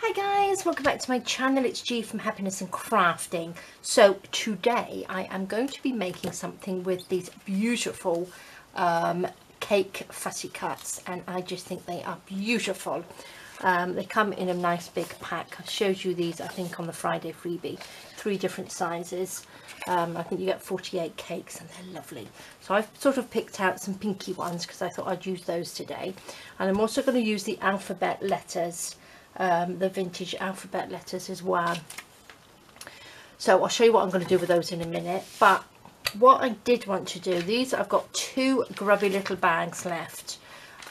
Hi guys, welcome back to my channel. It's G from Happiness and Crafting. So today I am going to be making something with these beautiful cake fussy cuts, and I just think they are beautiful. They come in a nice big pack. I showed you these I think on the Friday freebie, 3 different sizes. I think you get 48 cakes and they're lovely. So I've sort of picked out some pinky ones because I thought I'd use those today. And I'm also going to use the alphabet letters, the vintage alphabet letters as well. So I'll show you what I'm going to do with those in a minute. But what I did want to do, these I've got 2 grubby little bags left.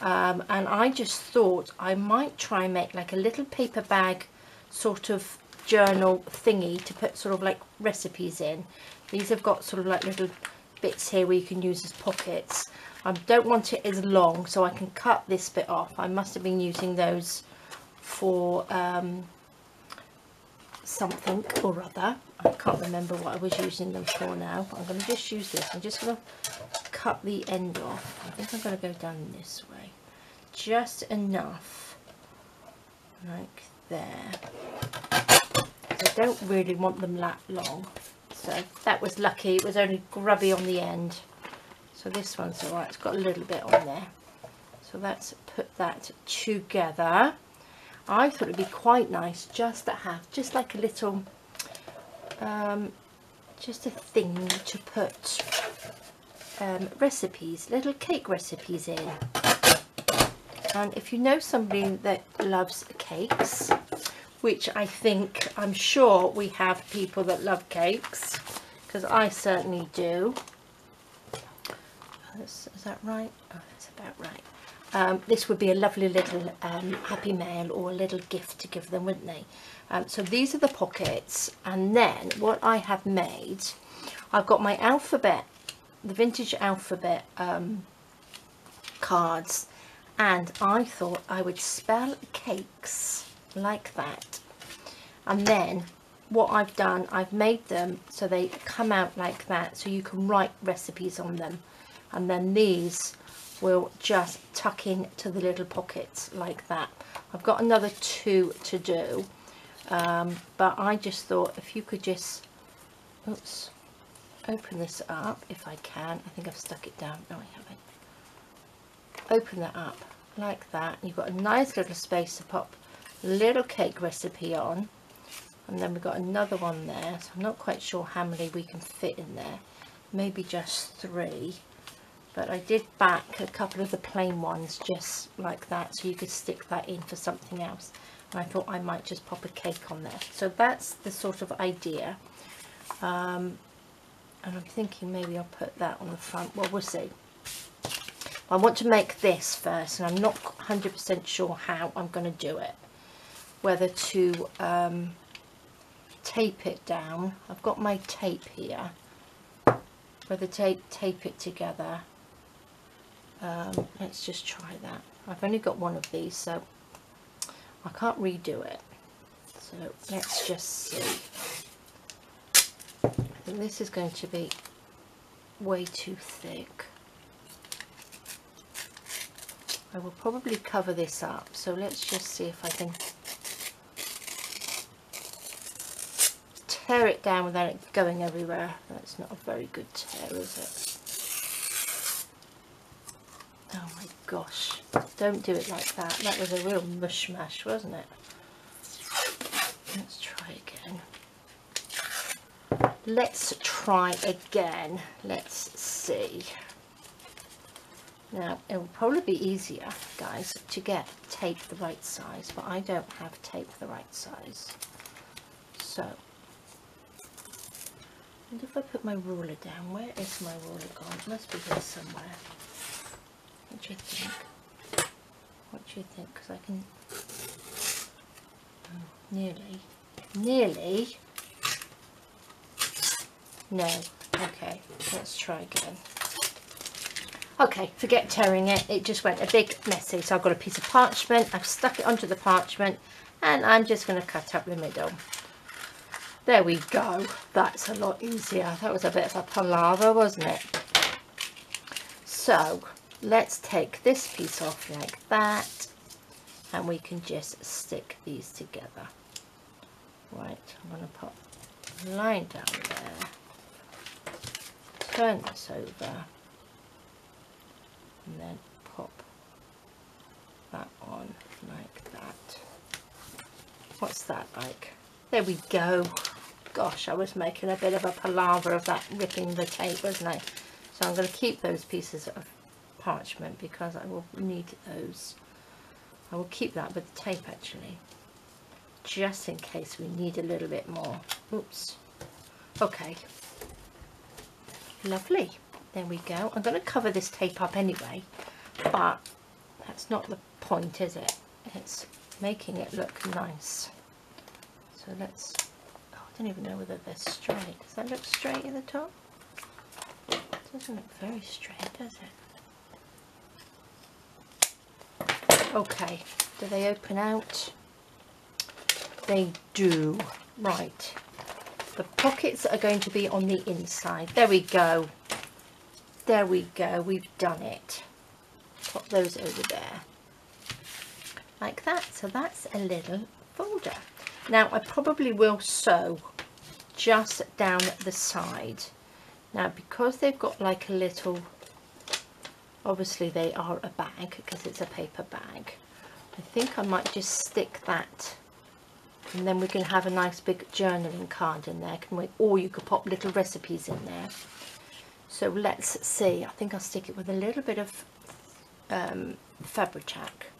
And I just thought I might try and make like a little paper bag sort of journal thingy to put sort of like recipes in. These have got sort of like little bits here where you can use as pockets. I don't want it as long, so I can cut this bit off. I must have been using those for something or other. I can't remember what I was using them for now. I'm going to just use this. I'm just going to cut the end off. I think I'm going to go down this way. Just enough. Like there. I don't really want them that long. So that was lucky. It was only grubby on the end. So this one's alright. It's got a little bit on there. So let's put that together. I thought it'd be quite nice just to have just like a little just a thing to put recipes, little cake recipes in. And if you know somebody that loves cakes, which I'm sure we have people that love cakes, because I certainly do. Is that right? Oh, that's about right. This would be a lovely little happy mail or a little gift to give them, wouldn't they? So these are the pockets, and then what I have made, I've got my alphabet, the vintage alphabet cards, and I thought I would spell cakes like that. And then what I've done, I've made them so they come out like that, so you can write recipes on them, and then these will just tuck in to the little pockets like that. I've got another 2 to do, but I just thought if you could just open this up, if I can. I think I've stuck it down. No, I haven't. Open that up like that. You've got a nice little space to pop a little cake recipe on, and then we've got another one there, so I'm not quite sure how many we can fit in there, maybe just 3. But I did back a couple of the plain ones just like that, so you could stick that in for something else. And I thought I might just pop a cake on there. So that's the sort of idea. And I'm thinking maybe I'll put that on the front. Well, we'll see. I want to make this first, and I'm not 100% sure how I'm going to do it. Whether to tape it down. I've got my tape here. Whether to tape it together. Let's just try that. I've only got one of these, so I can't redo it. So let's just see. I think this is going to be way too thick. I will probably cover this up, so let's just see if I can tear it down without it going everywhere. That's not a very good tear, is it? Oh my gosh, don't do it like that. That was a real mush-mash, wasn't it? Let's try again. Let's try again. Let's see. Now, it will probably be easier, guys, to get tape the right size, but I don't have tape the right size. So, and if I put my ruler down, where is my ruler gone? It must be here somewhere. What do you think? What do you think? Because I can... Nearly. No. Okay, let's try again. Okay, forget tearing it. It just went a big messy. So I've got a piece of parchment. I've stuck it onto the parchment, and I'm just going to cut up the middle. There we go. That's a lot easier. That was a bit of a palaver, wasn't it? So let's take this piece off like that, and we can just stick these together. Right, I'm going to put a line down there, turn this over, and then pop that on like that. What's that like? There we go. Gosh, I was making a bit of a palaver of that ripping the tape, wasn't I? So I'm going to keep those pieces of parchment because I will need those. I will keep that with the tape actually, just in case we need a little bit more. Oops. Okay. Lovely. There we go. I'm going to cover this tape up anyway, but that's not the point, is it? It's making it look nice. So let's, oh, I don't even know whether they're straight. Does that look straight at the top? It doesn't look very straight, does it? Okay, do they open out? They do. Right. The pockets are going to be on the inside. There we go. There we go. We've done it. Pop those over there. Like that. So that's a little folder. Now I probably will sew just down the side. Now because they've got like a little, obviously they are a bag because it's a paper bag. I think I might just stick that, and then we can have a nice big journaling card in there, can we? Or you could pop little recipes in there. So let's see. I think I'll stick it with a little bit of Fabri-Tac.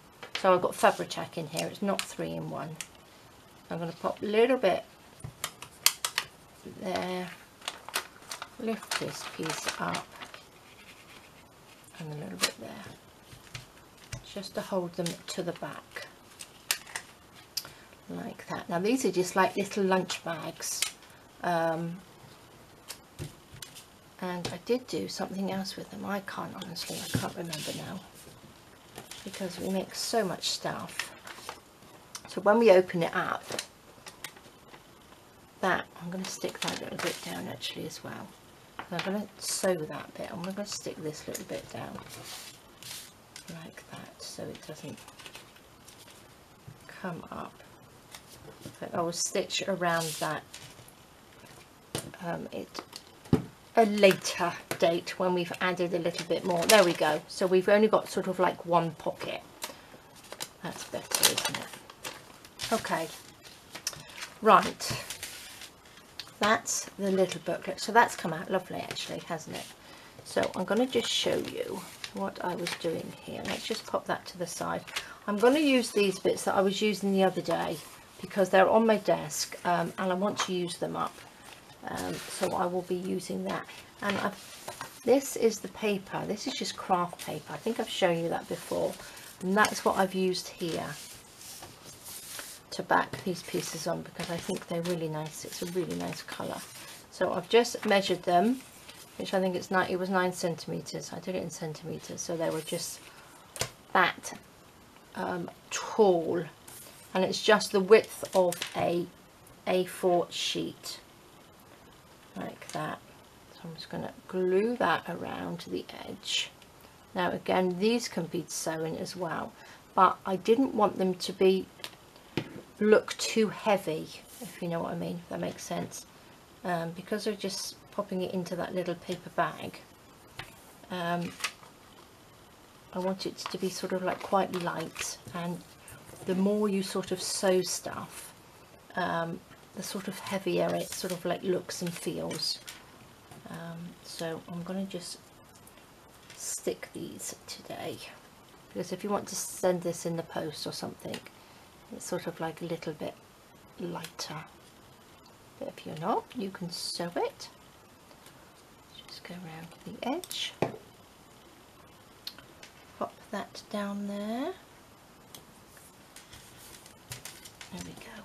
So I've got Fabri-Tac in here. It's not 3-in-1. I'm going to pop a little bit there. Lift this piece up, and a little bit there, just to hold them to the back like that. Now these are just like little lunch bags, and I did do something else with them. I can't remember now because we make so much stuff. So when we open it up, that I'm going to stick that little bit down actually as well. I'm going to sew that bit. I'm going to stick this little bit down like that so it doesn't come up. But I will stitch around that a later date when we've added a little bit more. There we go. So we've only got sort of like one pocket. That's better, isn't it? Okay. Right. That's the little booklet. So that's come out lovely actually, hasn't it? So I'm going to just show you what I was doing here. Let's just pop that to the side. I'm going to use these bits that I was using the other day because they're on my desk, and I want to use them up. So I will be using that. And this is the paper. This is just craft paper. I think I've shown you that before. And that's what I've used here to back these pieces on because I think they're really nice. It's a really nice colour. So I've just measured them, which I think it's it was 9 centimetres. I did it in centimetres, so they were just that tall, and it's just the width of a A4 sheet like that. So I'm just going to glue that around the edge. Now again, these can be sewn as well, but I didn't want them to look too heavy, if you know what I mean, if that makes sense, because they're just popping it into that little paper bag. I want it to be sort of like quite light, and the more you sort of sew stuff, the sort of heavier it sort of like looks and feels. So I'm going to just stick these today, because if you want to send this in the post or something, it's sort of like a little bit lighter. But if you're not, you can sew it. Just go around the edge, pop that down there. There we go.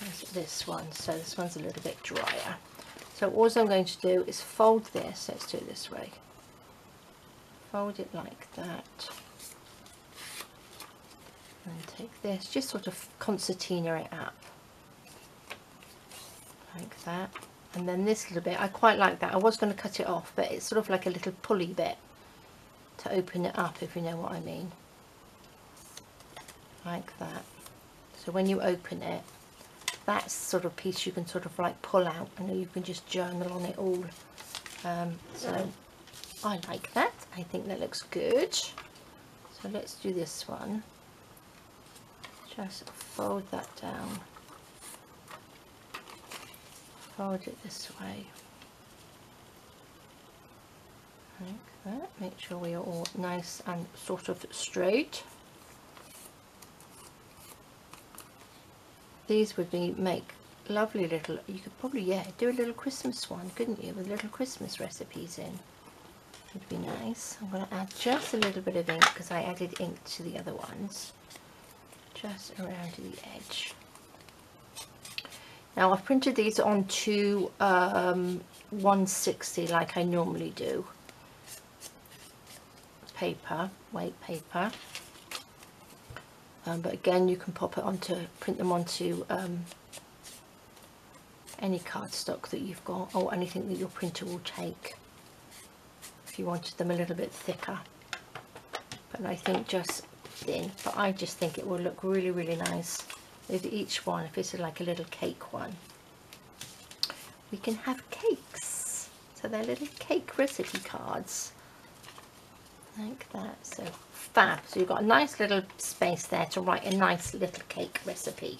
There's this one. So this one's a little bit drier. So all I'm going to do is fold this. Let's do it this way. Fold it like that. And take this, just sort of concertina it up like that. And then this little bit, I quite like that. I was going to cut it off, but it's sort of like a little pulley bit to open it up, if you know what I mean. like that. So when you open it, that's sort of piece you can sort of like pull out and you can just journal on it all. So I like that. I think that looks good. So let's do this one. Just fold that down. Fold it this way. Like that. Make sure we are all nice and sort of straight. These would make lovely little, you could probably, do a little Christmas one, couldn't you, with little Christmas recipes in. Would be nice. I'm going to add just a little bit of ink because I added ink to the other ones, just around the edge. Now I've printed these onto 160 like I normally do. Paper, weight paper. But again, you can print them onto any cardstock that you've got, or anything that your printer will take, if you wanted them a little bit thicker. But I think just thin, but I just think it will look really, really nice with each one. If it's like a little cake one, we can have cakes. So they're little cake recipe cards, like that. So fab. So you've got a nice little space there to write a nice little cake recipe.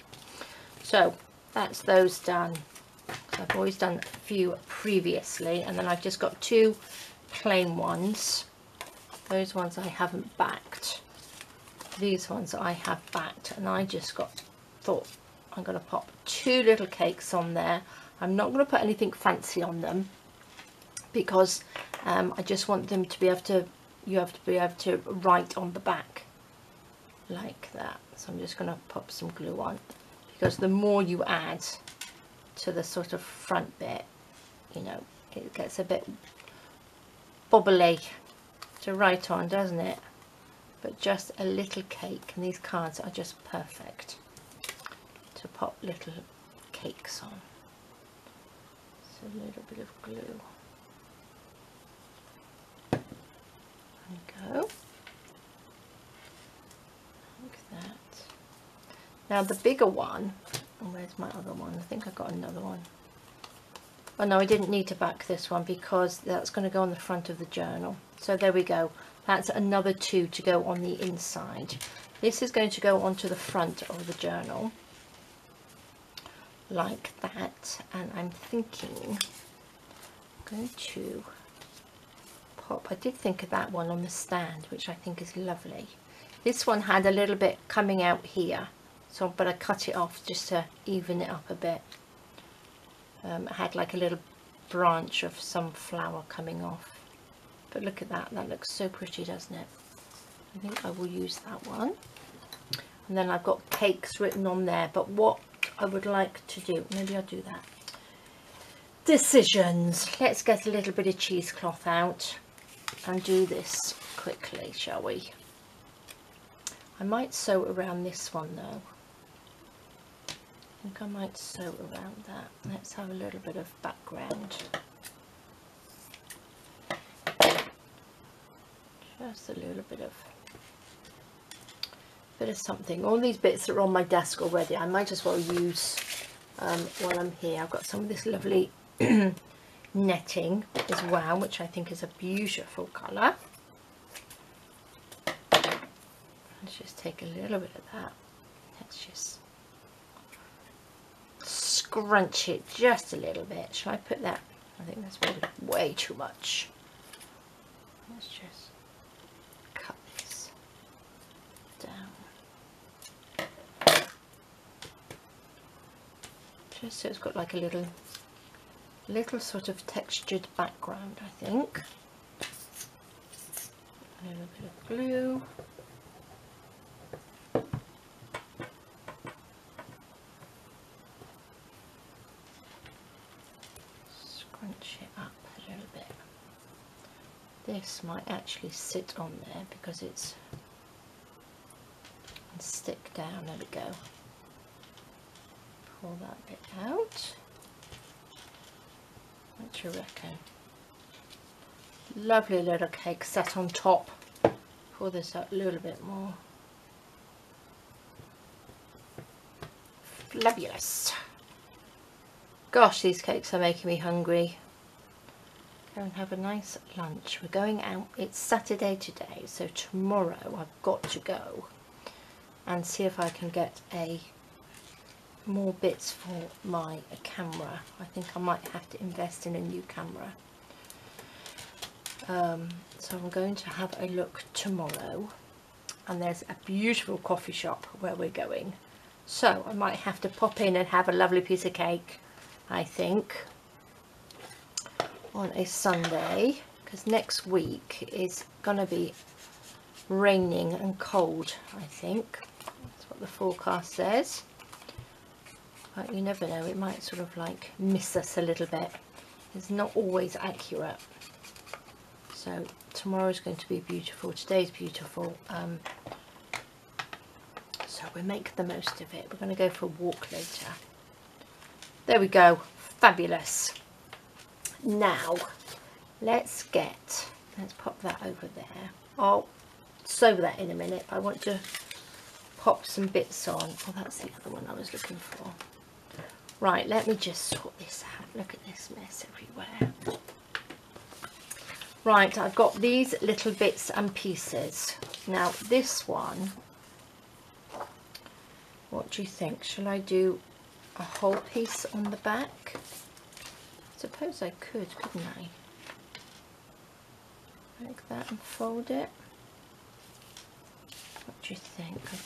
So that's those done. So I've always done a few previously, and then I've just got 2 plain ones. Those ones I haven't backed. These ones I have backed, and I just thought I'm going to pop 2 little cakes on there. I'm not going to put anything fancy on them because I just want them to be able to, you have to be able to write on the back like that. So I'm just going to pop some glue on, because the more you add to the sort of front bit, you know, it gets a bit bubbly to write on, doesn't it? But just a little cake, and these cards are just perfect to pop little cakes on. So a little bit of glue. There we go. Like that. Now the bigger one, and where's my other one? I think I got another one. Oh no, I didn't need to back this one because that's going to go on the front of the journal. So there we go. That's another 2 to go on the inside. This is going to go onto the front of the journal like that, and I'm thinking I'm going to pop, I did think of that one on the stand, which I think is lovely. This one had a little bit coming out here, so but I cut it off just to even it up a bit. It had like a little branch of some flower coming off, but look at that, that looks so pretty, doesn't it? I think I will use that one. And then I've got cakes written on there, but what I would like to do, maybe I'll do that. Decisions. Let's get a little bit of cheesecloth out and do this quickly, shall we? I might sew around this one though. I think I might sew around that. Let's have a little bit of background. Just a little bit of something. All these bits are on my desk already. I might as well use while I'm here. I've got some of this lovely netting as well, which I think is a beautiful colour. Let's just take a little bit of that. Let's just scrunch it just a little bit. Shall I put that? I think that's probably way too much. Let's just cut this down. Just so it's got like a little sort of textured background, I think. A little bit of glue. Scrunch it up a little bit. This might actually sit on there because it's and stick down. There we go. Pull that bit out. What do you reckon? Lovely little cake set on top. Pull this out a little bit more. Fabulous. Gosh, these cakes are making me hungry. Go and have a nice lunch. We're going out. It's Saturday today, so tomorrow I've got to go and see if I can get more bits for my camera. I think I might have to invest in a new camera. So I'm going to have a look tomorrow, and there's a beautiful coffee shop where we're going, so I might have to pop in and have a lovely piece of cake, I think, on a Sunday, because next week is gonna be raining and cold, I think. That's what the forecast says, but you never know, it might sort of like miss us a little bit. It's not always accurate. So tomorrow's going to be beautiful, today's beautiful, so we'll make the most of it. We're going to go for a walk later. There we go, fabulous. Now let's pop that over there. I'll sew that in a minute. I want to pop some bits on. Oh, that's the other one I was looking for. Right, let me just sort this out. Look at this mess everywhere. Right, I've got these little bits and pieces. Now this one, what do you think? Shall I do a whole piece on the back? I suppose I could, couldn't I? Like that and fold it. What do you think? I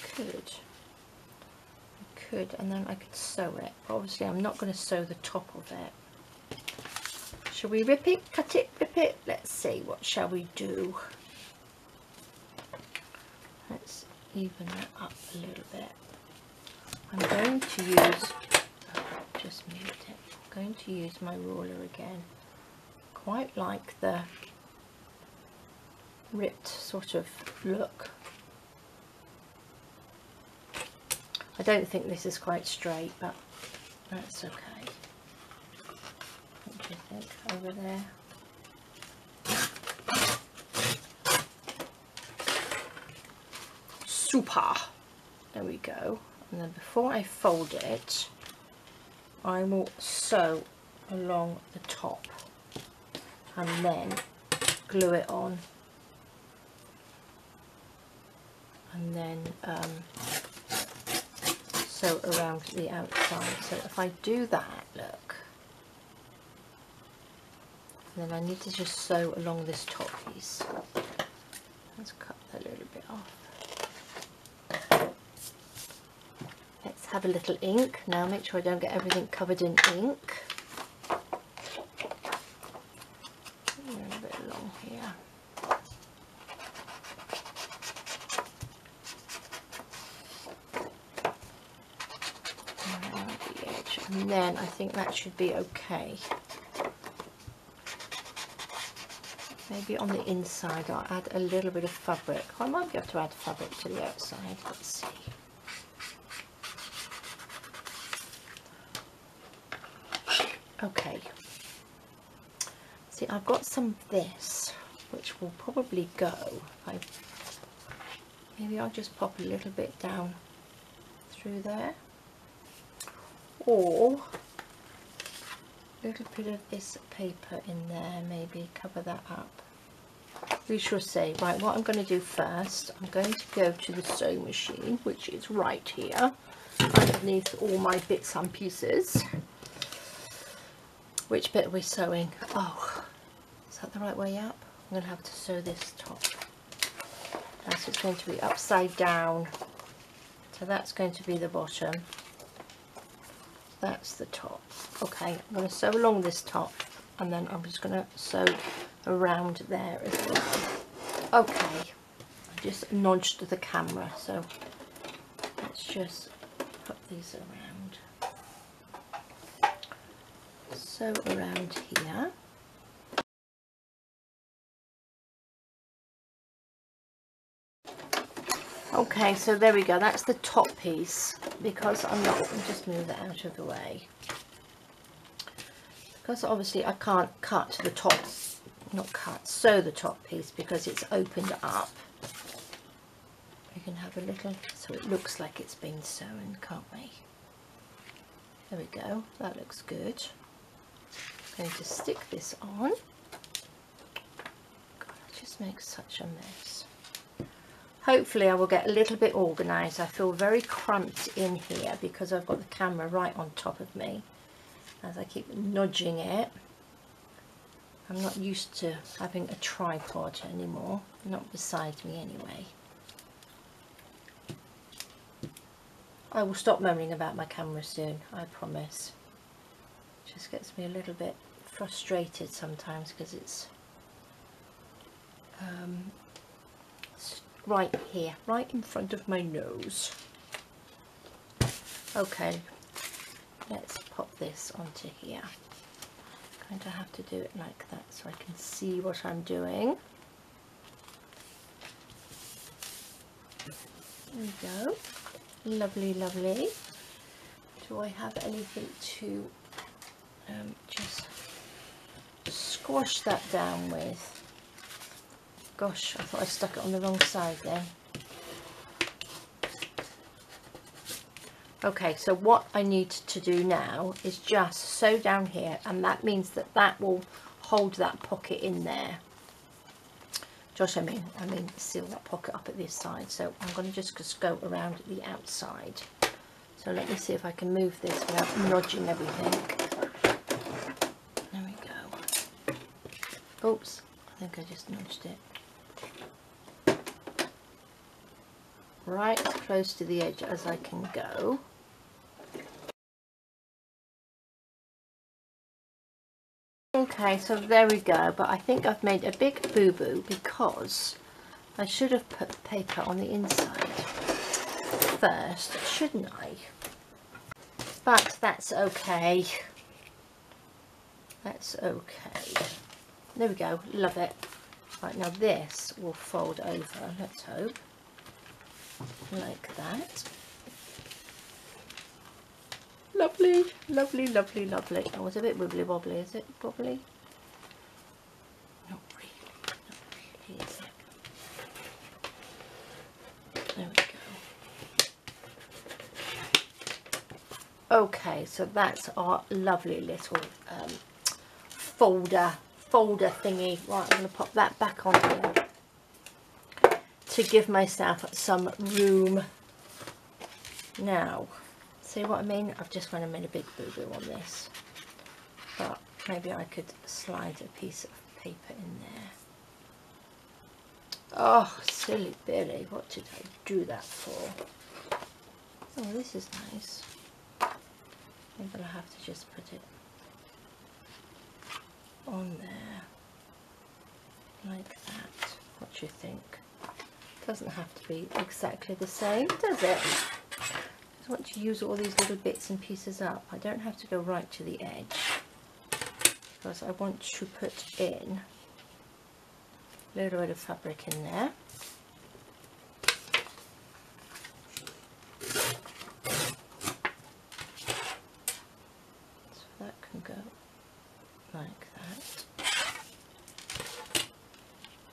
could, and then I could sew it. Obviously I'm not going to sew the top of it. Shall we rip it, cut it, rip it? Let's see, what shall we do? Let's even that up a little bit. I'm going to use, just moved it. I'm going to use my ruler again. Quite like the ripped sort of look. I don't think this is quite straight, but that's okay. What do you think over there? Super! There we go. And then before I fold it, I will sew along the top and then glue it on, and then sew around the outside. So if I do that, look, then I need to just sew along this top piece. Let's cut that a little bit off. Let's have a little ink. Now make sure I don't get everything covered in ink. A little bit long here. Around the edge. And then I think that should be okay. Maybe on the inside I'll add a little bit of fabric. I might be able to add fabric to the outside. Let's see. Okay. See, I've got some of this, which will probably go. Maybe I'll just pop a little bit down through there. Or a little bit of this paper in there, maybe cover that up. We shall see. Right, what I'm going to do first, I'm going to go to the sewing machine, which is right here underneath all my bits and pieces. Which bit are we sewing? Oh, is that the right way up? I'm going to have to sew this top. So it's going to be upside down. So that's going to be the bottom. That's the top. Okay, I'm going to sew along this top, and then I'm just going to sew around there as well. Okay, I just nudged the camera, so let's just put these around. Sew around here. Okay, so there we go. That's the top piece. Because I'll just move that out of the way. Because obviously I can't cut the top, sew the top piece because it's opened up. We can have a little, so it looks like it's been sewn, can't we? There we go, that looks good. I'm going to stick this on. God, it just makes such a mess. Hopefully I will get a little bit organised. I feel very cramped in here because I've got the camera right on top of me as I keep nudging it. I'm not used to having a tripod anymore, not beside me anyway. I will stop moaning about my camera soon, I promise. It just gets me a little bit frustrated sometimes because it's right here, right in front of my nose. Okay, let's pop this onto here. I'm going to have to do it like that so I can see what I'm doing. There we go. Lovely, lovely. Do I have anything to just squash that down with? Gosh, I thought I stuck it on the wrong side then. Okay, so what I need to do now is just sew down here, and that means that that will hold that pocket in there. I mean seal that pocket up at this side. So I'm going to just go around the outside. So let me see if I can move this without nudging everything. There we go. Oops, I think I just nudged it. Right as close to the edge as I can go. Okay, so there we go, but I think I've made a big boo-boo because I should have put paper on the inside first, shouldn't I? But that's okay. That's okay. There we go, love it. Right, now this will fold over, let's hope, like that. Lovely, lovely, lovely, lovely. Oh, it's a bit wibbly wobbly, is it? Wobbly? Not really, is it? There we go. Okay, so that's our lovely little folder thingy. Right, I'm going to pop that back on here to give myself some room. Now, see what I mean? I've just kind of made a big boo-boo on this, but maybe I could slide a piece of paper in there. Oh, silly Billy, what did I do that for? Oh, this is nice. Maybe I'll have to just put it on there, like that. What do you think? Doesn't have to be exactly the same, does it? I want to use all these little bits and pieces up. I don't have to go right to the edge because I want to put in a little bit of fabric in there. So that can go like that.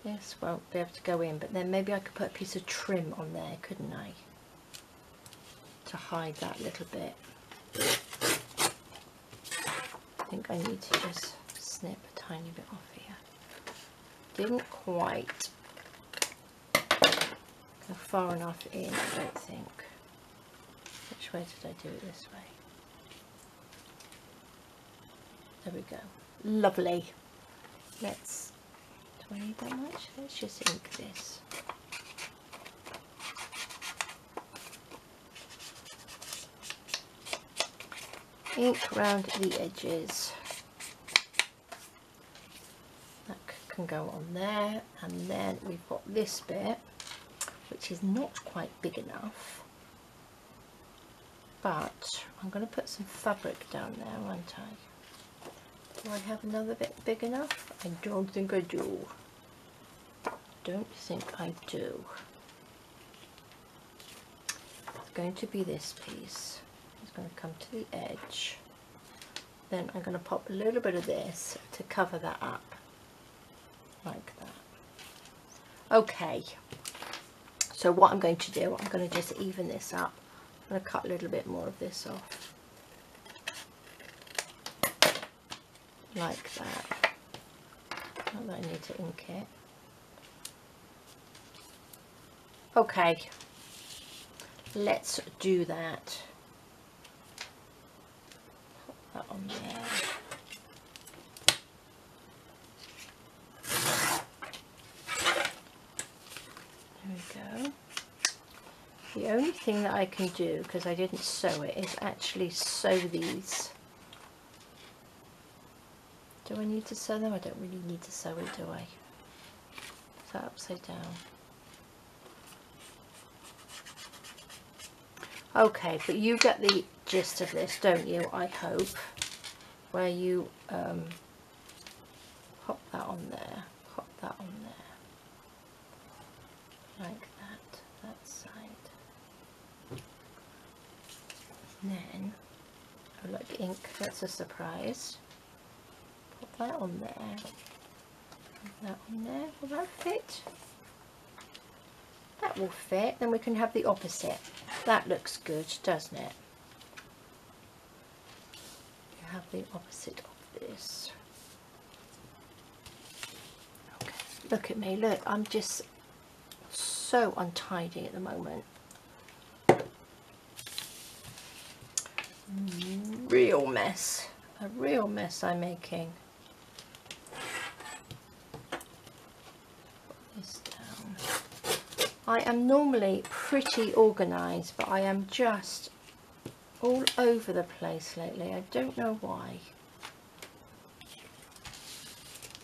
This won't be able to go in, but then maybe I could put a piece of trim on there, couldn't I? To hide that little bit. I think I need to just snip a tiny bit off here. Didn't quite go far enough in, I don't think. Which way did I do it? This way. There we go. Lovely. Let's, do I need that much? Let's just ink this. Ink around the edges. That can go on there, and then we've got this bit which is not quite big enough, but I'm going to put some fabric down there, aren't I? Do I have another bit big enough? I don't think I do. Don't think I do. It's going to be this piece. It's going to come to the edge. Then I'm going to pop a little bit of this to cover that up, like that. Okay, so what I'm going to do, I'm going to just even this up. I'm going to cut a little bit more of this off. like that. Not that I need to ink it. Okay, let's do that. Put that on there. There we go. The only thing that I can do, because I didn't sew it, is actually sew these. Do I need to sew them? I don't really need to sew it, do I? Is that upside down? Okay, but you get the gist of this, don't you? I hope. Where you pop that on there, pop that on there, like that side. And then, I like ink, that's a surprise. Put that on there. Put that on there. Will that fit? That will fit. Then we can have the opposite. That looks good, doesn't it? You have the opposite of this. Okay. Look at me. Look, I'm just so untidy at the moment. Real mess. A real mess I'm making. Put this down. I am normally pretty organised, but I am just all over the place lately. I don't know why.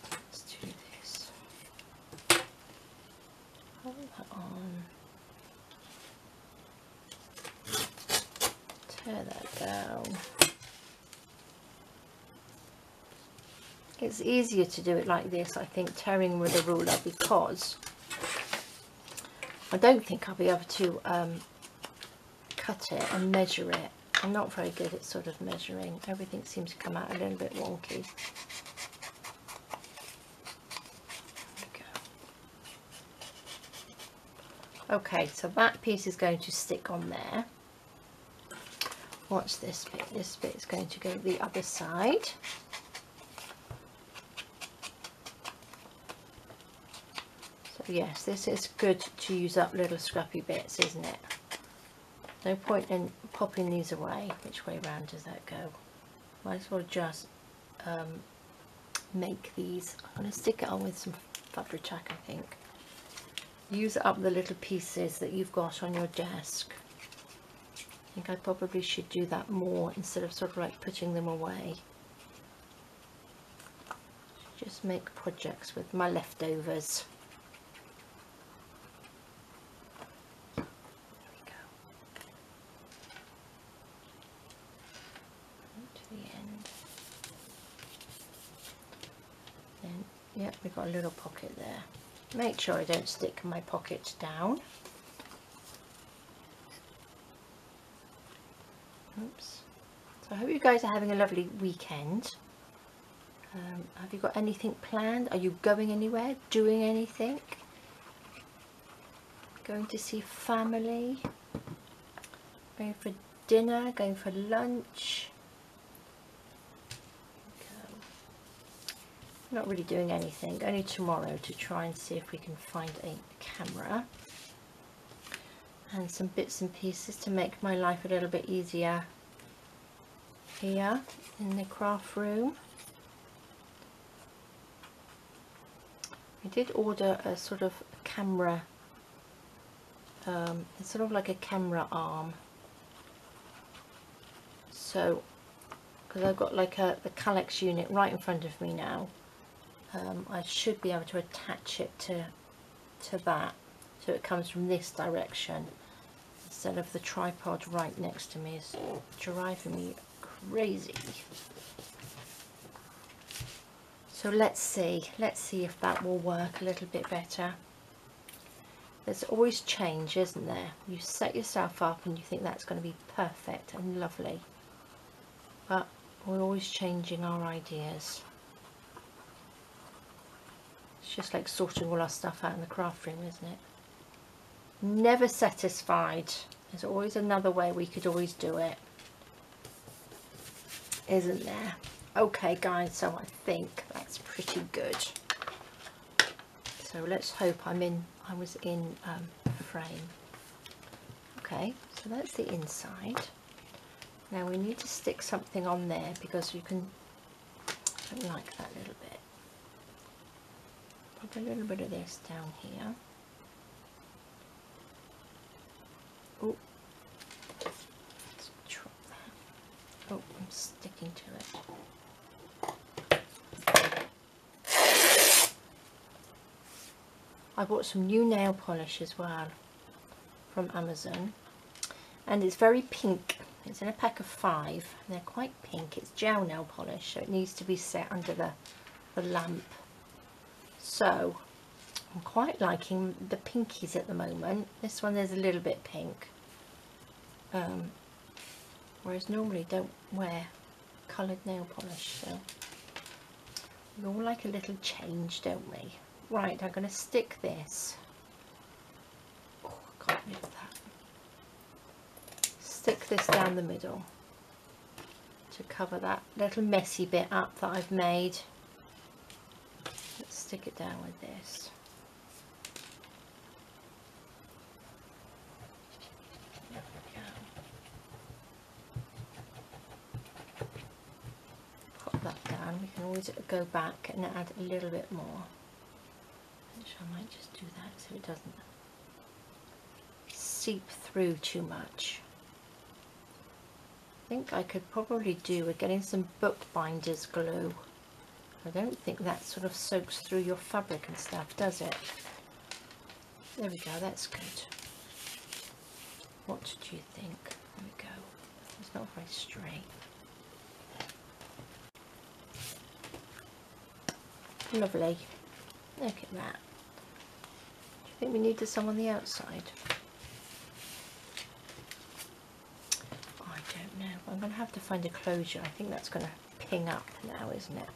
Let's do this. Put that on. Tear that down. It's easier to do it like this, I think, tearing with a ruler, because I don't think I'll be able to cut it and measure it. I'm not very good at sort of measuring. Everything seems to come out a little bit wonky. There we go. Okay, so that piece is going to stick on there. Watch this bit. This bit is going to go the other side. Yes, this is good to use up little scrappy bits, isn't it? No point in popping these away. Which way round does that go? Might as well just make these. I'm going to stick it on with some fabric tack, I think. Use up the little pieces that you've got on your desk. I think I probably should do that more instead of sort of like putting them away. Just make projects with my leftovers. Yep, we've got a little pocket there. Make sure I don't stick my pocket down. Oops. So I hope you guys are having a lovely weekend. Have you got anything planned? Are you going anywhere? Doing anything? Going to see family? Going for dinner? Going for lunch? Not really doing anything, only tomorrow to try and see if we can find a camera and some bits and pieces to make my life a little bit easier here in the craft room. I did order a sort of camera, it's sort of like a camera arm, so because I've got like the Calyx unit right in front of me now. I should be able to attach it to that, so it comes from this direction instead of the tripod right next to me. Is driving me crazy. So let's see if that will work a little bit better. There's always change, isn't there? You set yourself up and you think that's going to be perfect and lovely, but we're always changing our ideas. It's just like sorting all our stuff out in the craft room, isn't it? Never satisfied. There's always another way we could always do it, isn't there? Okay guys, so I think that's pretty good. So let's hope I was in frame. Okay, so that's the inside. Now we need to stick something on there because you can, I don't like that little bit. Put a little bit of this down here. Oh, let's drop that. Oh, I'm sticking to it. I bought some new nail polish as well from Amazon, and it's very pink. It's in a pack of 5 and they're quite pink. It's gel nail polish, so it needs to be set under the lamp. So I'm quite liking the pinkies at the moment. This one there's a little bit pink, whereas normally don't wear coloured nail polish, so we all like a little change, don't we? Right, I'm going to stick this. Oh, I got rid of that. Stick this down the middle to cover that little messy bit up that I've made. Let's stick it down with this. There we go. Pop that down. We can always go back and add a little bit more. Which I might just do that so it doesn't seep through too much. I think I could probably do with getting some bookbinders glue. I don't think that sort of soaks through your fabric and stuff, does it? There we go, that's good. What do you think? There we go. It's not very straight. Lovely. Look at that. Do you think we need some on the outside? I don't know. I'm going to have to find a closure. I think that's going to ping up now, isn't it?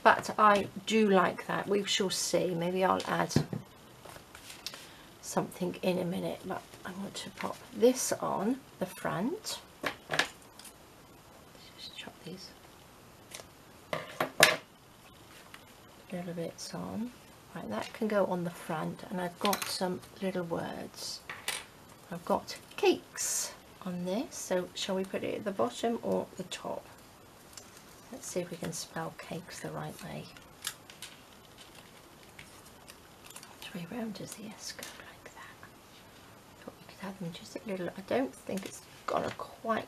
But I do like that. We shall see. Maybe I'll add something in a minute. But I want to pop this on the front. Let's just chop these little bits on. Right, that can go on the front, and I've got some little words. I've got cakes on this, so shall we put it at the bottom or the top? Let's see if we can spell cakes the right way. Which way round does the S go? Like that. Thought we could have them just a little. I don't think it's gonna quite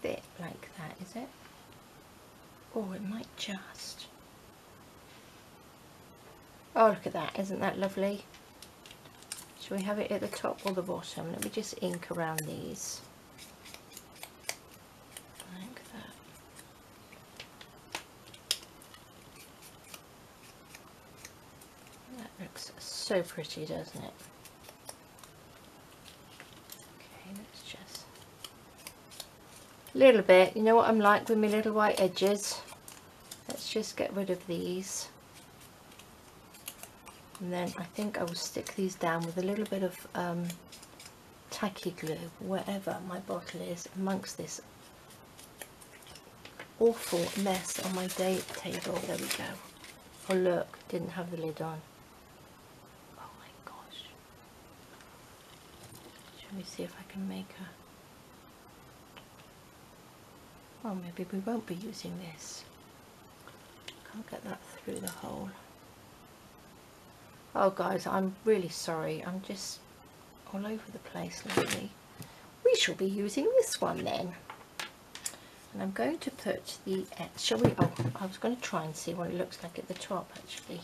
fit like that, is it? Oh, it might just. Oh, look at that. Isn't that lovely? Shall we have it at the top or the bottom? Let me just ink around these. Like that. That looks so pretty, doesn't it? Okay, let's just... a little bit. You know what I'm like with my little white edges? Let's just get rid of these. And then I think I will stick these down with a little bit of tacky glue wherever my bottle is amongst this awful mess on my day table. There we go. Oh look, didn't have the lid on. Oh my gosh. Shall we see if I can make a... oh, maybe we won't be using this. Can't get that through the hole. Oh guys, I'm really sorry. I'm just all over the place lately. We shall be using this one then. And I'm going to put the... shall we... oh, I was going to try and see what it looks like at the top actually.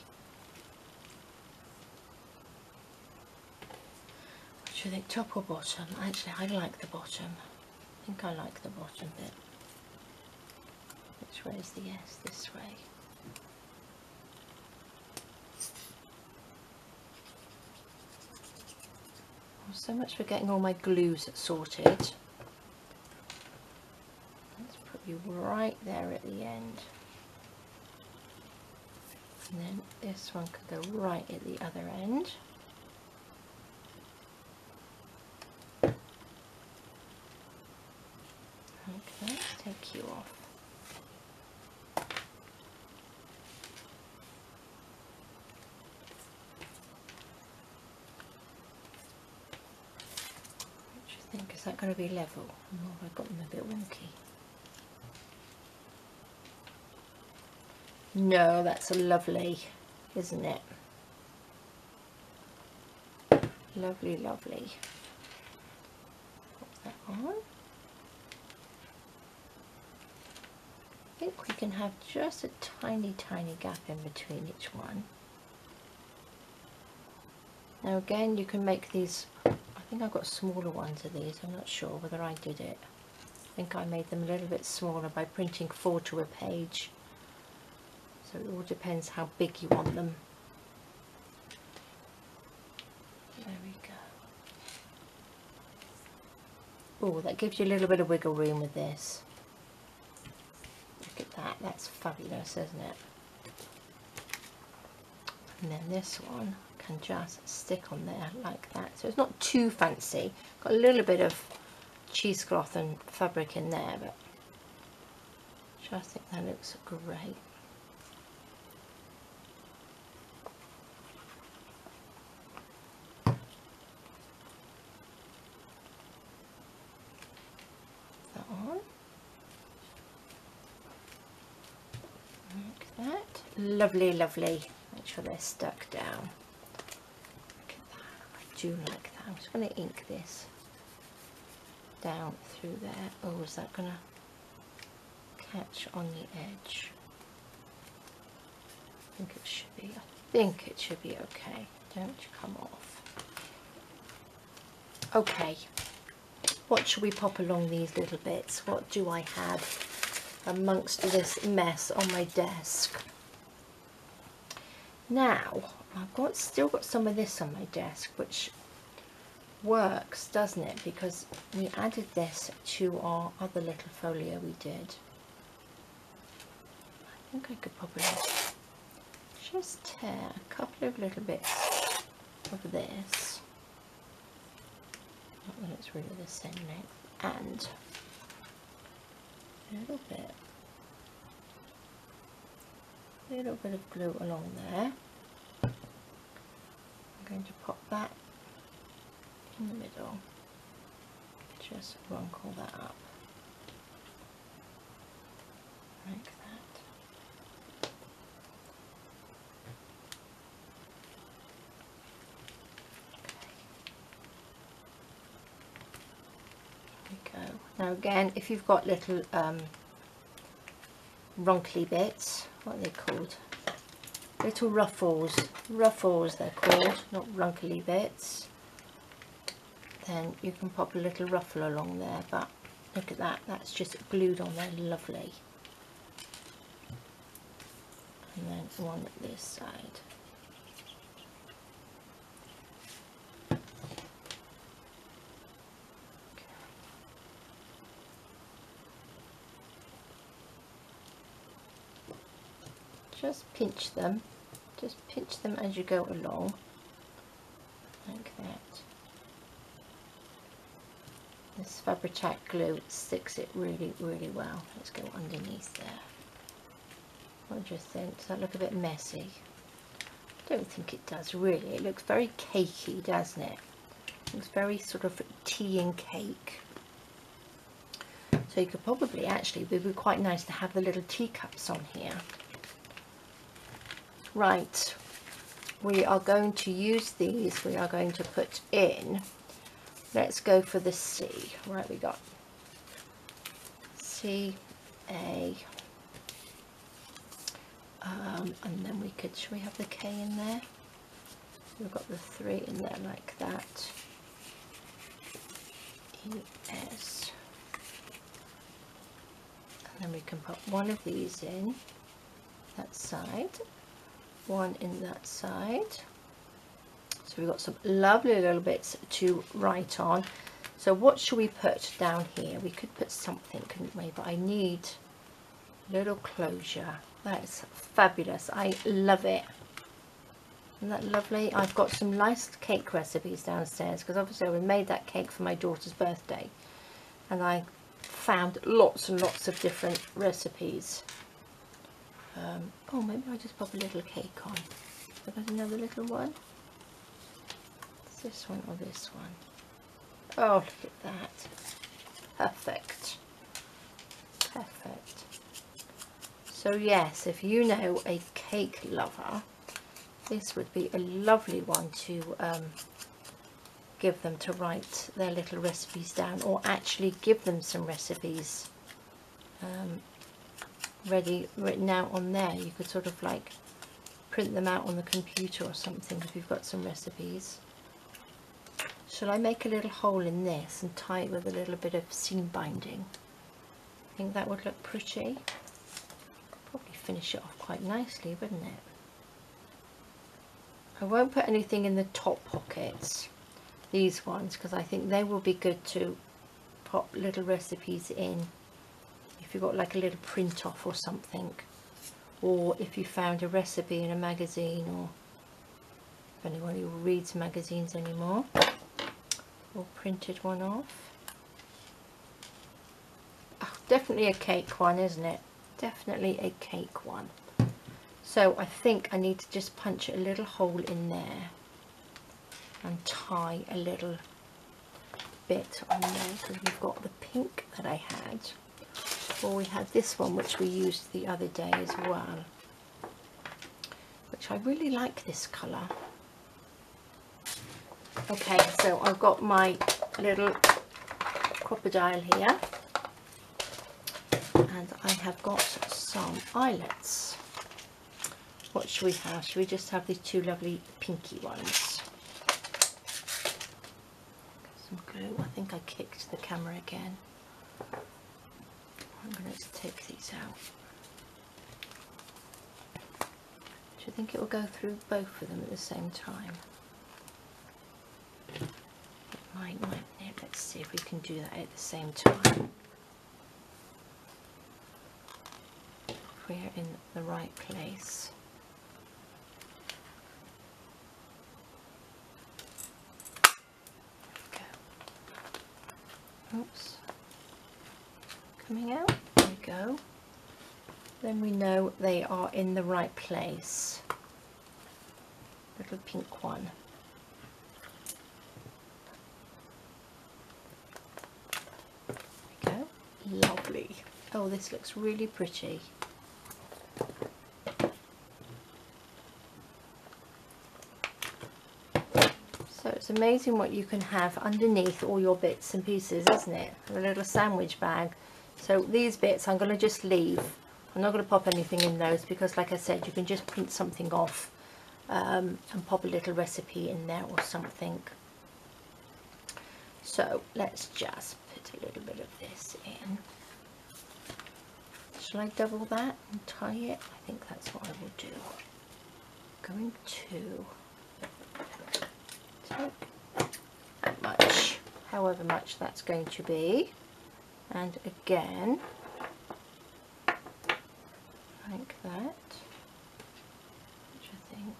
What do you think, top or bottom? Actually, I like the bottom. I think I like the bottom bit. Which way is the S? This way. So much for getting all my glues sorted. Let's put you right there at the end. And then this one could go right at the other end. Okay, take you off. think, is that going to be level? Or have I got them a bit wonky? No, that's a lovely, isn't it? Lovely, lovely. Put that on. I think we can have just a tiny, tiny gap in between each one. Now again, you can make these, I think I've got smaller ones of these, I'm not sure whether I did it. I think I made them a little bit smaller by printing 4 to a page. So it all depends how big you want them. There we go. Oh, that gives you a little bit of wiggle room with this. Look at that, that's fabulous, isn't it? And then this one can just stick on there like that. So it's not too fancy. Got a little bit of cheesecloth and fabric in there, but I just think that looks great. Lovely, lovely. Make sure they're stuck down. Look at that. I do like that. I'm just going to ink this down through there. Oh, is that going to catch on the edge? I think it should be. I think it should be okay. Don't come off. Okay. What should we pop along these little bits? What do I have amongst this mess on my desk? Now, I've still got some of this on my desk, which works, doesn't it? Because we added this to our other little folio we did. I think I could probably just tear a couple of little bits of this. Not that it's really the same length. And a little bit of glue along there. I'm going to pop that in the middle, just wrinkle that up like that. There we go. Now again, if you've got little wrinkly bits, what are they called? Little ruffles they're called, not wrinkly bits. Then you can pop a little ruffle along there, but look at that, that's just glued on there, lovely. And then one at this side. Just pinch them as you go along, like that. This Fabri-Tac glue sticks it really, really well. Let's go underneath there. What do you think? Does that look a bit messy? I don't think it does really. It looks very cakey, doesn't it? It looks very sort of tea and cake. So you could probably actually, it would be quite nice to have the little teacups on here. Right, we are going to use these, we are going to put in, let's go for the C. Right, we got C, A, and then we could, should we have the K in there? We've got the 3 in there like that. E, S, and then we can put one of these in that side. One in that side. So we've got some lovely little bits to write on. So what should we put down here? We could put something, couldn't we? But I need a little closure. That's fabulous. I love it. Isn't that lovely? I've got some nice cake recipes downstairs because obviously I made that cake for my daughter's birthday, and I found lots and lots of different recipes. Oh, maybe I'll just pop a little cake on. I've got another little one. It's this one or this one? Oh, look at that. Perfect. Perfect. So yes, if you know a cake lover, this would be a lovely one to give them to write their little recipes down, or actually give them some recipes ready, written out on there. You could sort of like print them out on the computer or something if you've got some recipes. Shall I make a little hole in this and tie it with a little bit of seam binding? I think that would look pretty. Probably finish it off quite nicely, wouldn't it? I won't put anything in the top pockets, these ones, because I think they will be good to pop little recipes in if you've got like a little print off or something, or if you found a recipe in a magazine, or if anyone who reads magazines anymore, or printed one off. Oh, definitely a cake one, isn't it? Definitely a cake one. So I think I need to just punch a little hole in there and tie a little bit on there, because we've got the pink that I had, or we had this one which we used the other day as well, which I really like this colour. Okay, so I've got my little crocodile here, and I have got some eyelets. What should we have? Should we just have these two lovely pinky ones? Some glue. I think I kicked the camera again. I'm going to take these out. Do you think it will go through both of them at the same time? It might. Let's see if we can do that at the same time. If we're in the right place. Oops, coming out, there we go. Then we know they are in the right place. Little pink one. There we go, lovely. Oh, this looks really pretty. So it's amazing what you can have underneath all your bits and pieces, isn't it? A little sandwich bag. So these bits I'm going to just leave. I'm not going to pop anything in those, because like I said, you can just print something off and pop a little recipe in there or something. So let's just put a little bit of this in. Shall I double that and tie it? I think that's what I will do. I'm going to take that much, however much that's going to be, and again like that, which I think.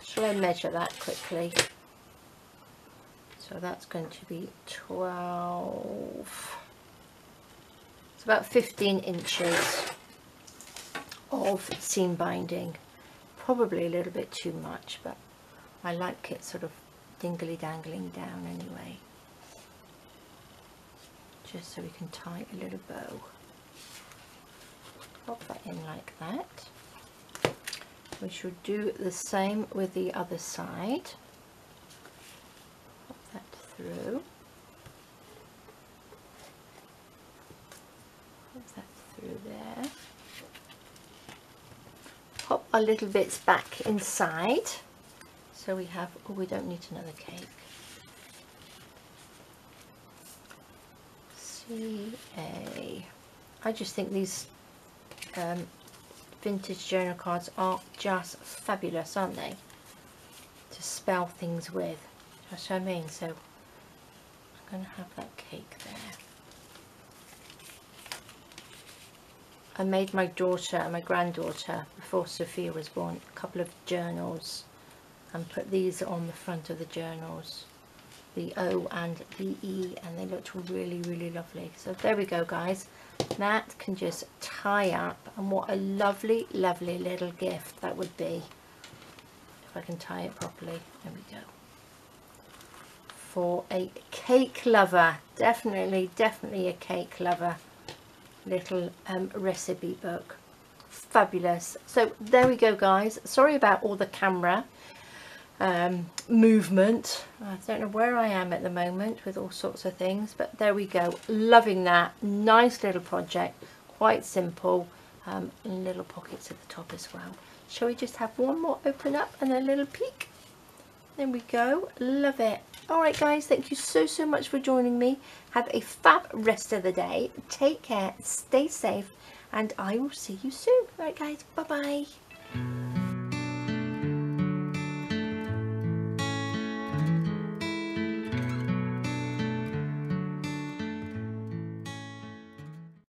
Shall I measure that quickly? So that's going to be 12, it's about 15 inches of seam binding. Probably a little bit too much, but I like it sort of dingly dangling down anyway, just so we can tie a little bow. Pop that in like that. We should do the same with the other side. Pop that through. Pop that through there. Pop our little bits back inside. So we have, oh, we don't need another cake. C-A. I just think these vintage journal cards are just fabulous, aren't they? To spell things with. That's what I mean. So I'm going to have that cake there. I made my daughter and my granddaughter, before Sophia was born, a couple of journals and put these on the front of the journals. the O and the E, and they looked really, really lovely. So there we go, guys. That can just tie up, and what a lovely, lovely little gift that would be if I can tie it properly. There we go. For a cake lover, definitely a cake lover little recipe book. Fabulous. So there we go, guys. Sorry about all the camera movement. I don't know where I am at the moment with all sorts of things, but there we go. Loving that. Nice little project, quite simple. Little pockets at the top as well. Shall we just have one more open up and a little peek? There we go. Love it. All right, guys, thank you so much for joining me. Have a fab rest of the day. Take care, stay safe, and I will see you soon. All right, guys, bye bye.